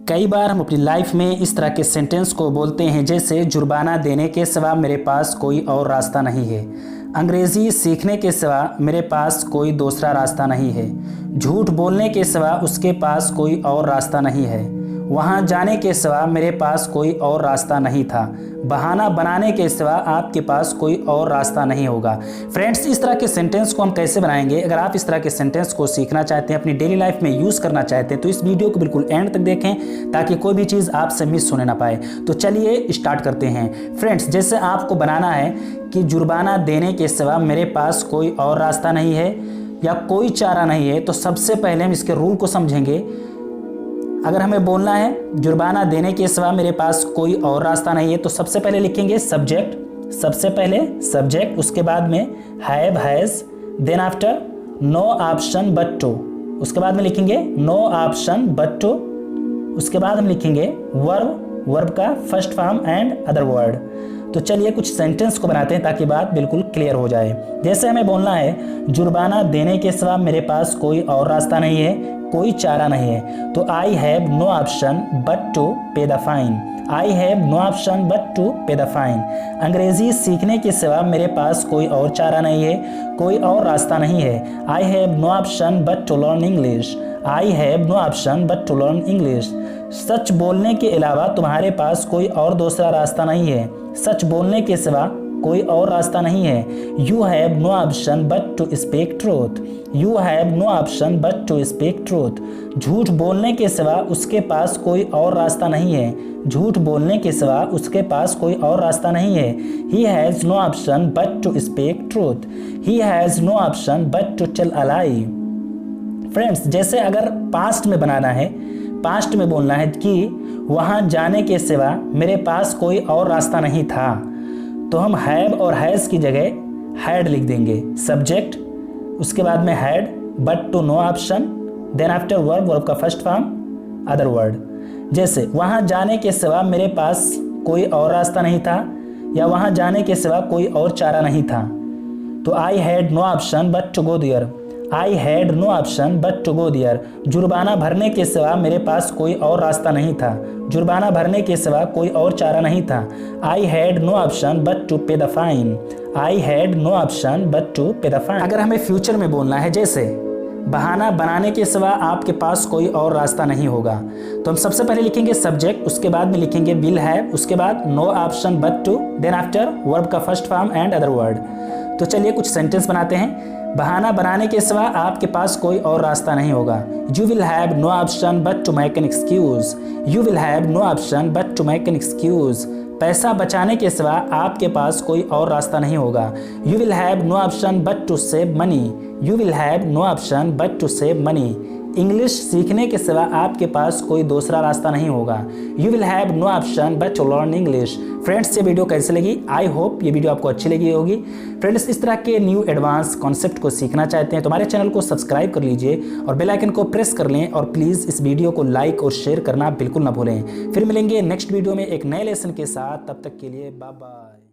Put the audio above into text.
कई बार हम अपनी लाइफ में इस तरह के सेंटेंस को बोलते हैं जैसे जुर्माना देने के सिवा मेरे पास कोई और रास्ता नहीं है, अंग्रेज़ी सीखने के सिवा मेरे पास कोई दूसरा रास्ता नहीं है, झूठ बोलने के सिवा उसके पास कोई और रास्ता नहीं है, वहाँ जाने के सिवा मेरे पास कोई और रास्ता नहीं था, बहाना बनाने के सिवा आपके पास कोई और रास्ता नहीं होगा। फ्रेंड्स, इस तरह के सेंटेंस को हम कैसे बनाएंगे? अगर आप इस तरह के सेंटेंस को सीखना चाहते हैं, अपनी डेली लाइफ में यूज़ करना चाहते हैं, तो इस वीडियो को बिल्कुल एंड तक देखें ताकि कोई भी चीज़ आपसे मिस होने ना पाए। तो चलिए स्टार्ट करते हैं। फ्रेंड्स, जैसे आपको बनाना है कि जुर्माना देने के सिवा मेरे पास कोई और रास्ता नहीं है या कोई चारा नहीं है, तो सबसे पहले हम इसके रूल को समझेंगे। अगर हमें बोलना है जुर्माना देने के सिवा मेरे पास कोई और रास्ता नहीं है, तो सबसे पहले लिखेंगे सब्जेक्ट, सबसे पहले सब्जेक्ट, उसके बाद में have has, then after no option but to, उसके बाद में लिखेंगे नो ऑप्शन बट टू, उसके बाद हम लिखेंगे वर्ब, वर्ब का first form and other word. तो चलिए कुछ सेंटेंस को बनाते हैं ताकि बात बिल्कुल क्लियर हो जाए। जैसे हमें बोलना है जुर्माना देने के सिवा मेरे पास कोई और रास्ता नहीं है, कोई चारा नहीं है, तो I have no option but to pay the fine, I have no option but to pay the fine. अंग्रेजी सीखने के सिवा मेरे पास कोई और चारा नहीं है, कोई और रास्ता नहीं है, I have no option but to learn English, I have no option but to learn English. सच बोलने के अलावा तुम्हारे पास कोई और दूसरा रास्ता नहीं है, सच बोलने के सिवा कोई और रास्ता नहीं है। You have no option but to speak truth, you have no option but to speak truth. झूठ बोलने के सिवा उसके पास कोई और रास्ता नहीं है, झूठ बोलने के सिवा उसके पास कोई और रास्ता नहीं है। He has no option but to speak truth, he has no option but to tell a lie. Friends, जैसे अगर पास्ट में बनाना है, पास्ट में बोलना है कि वहाँ जाने के सिवा मेरे पास कोई और रास्ता नहीं था, तो हम हैव और हैज़ की जगह हैड लिख देंगे, सब्जेक्ट, उसके बाद में had but to no option, then after verb, verb का फर्स्ट फॉर्म, अदर वर्ड। जैसे वहाँ जाने के सिवा मेरे पास कोई और रास्ता नहीं था या वहाँ जाने के सिवा कोई और चारा नहीं था, तो I had no option but to go there, I had no option but to go there. जुर्माना भरने के सिवा मेरे पास कोई और रास्ता नहीं था, जुर्माना भरने के सिवा कोई और चारा नहीं था। I had no option but to pay the fine, I had no option but to pay the fine. अगर हमें फ्यूचर में बोलना है, जैसे बहाना बनाने के सिवा आपके पास कोई और रास्ता नहीं होगा, तो हम सबसे पहले लिखेंगे सब्जेक्ट, उसके बाद में लिखेंगे विल हैव, उसके बाद no option but to, then after verb का first form and other word. तो चलिए कुछ सेंटेंस बनाते हैं। बहाना बनाने के सिवा आपके पास कोई और रास्ता नहीं होगा। You will have no option but to make an excuse, you will have no option but to make an excuse. पैसा बचाने के सिवा आपके पास कोई और रास्ता नहीं होगा। You will have no option but to save money, you will have no option but to save money. English सीखने के सिवा आपके पास कोई दूसरा रास्ता नहीं होगा। You will have no option but to learn English. Friends, ये वीडियो कैसी लगी? आई होप ये वीडियो आपको अच्छी लगी होगी। फ्रेंड्स, इस तरह के न्यू एडवांस कॉन्सेप्ट को सीखना चाहते हैं तो हमारे चैनल को सब्सक्राइब कर लीजिए और बेल आइकन को प्रेस कर लें, और प्लीज़ इस वीडियो को लाइक और शेयर करना बिल्कुल ना भूलें। फिर मिलेंगे नेक्स्ट वीडियो में एक नए लेसन के साथ, तब तक के लिए बाय बाय।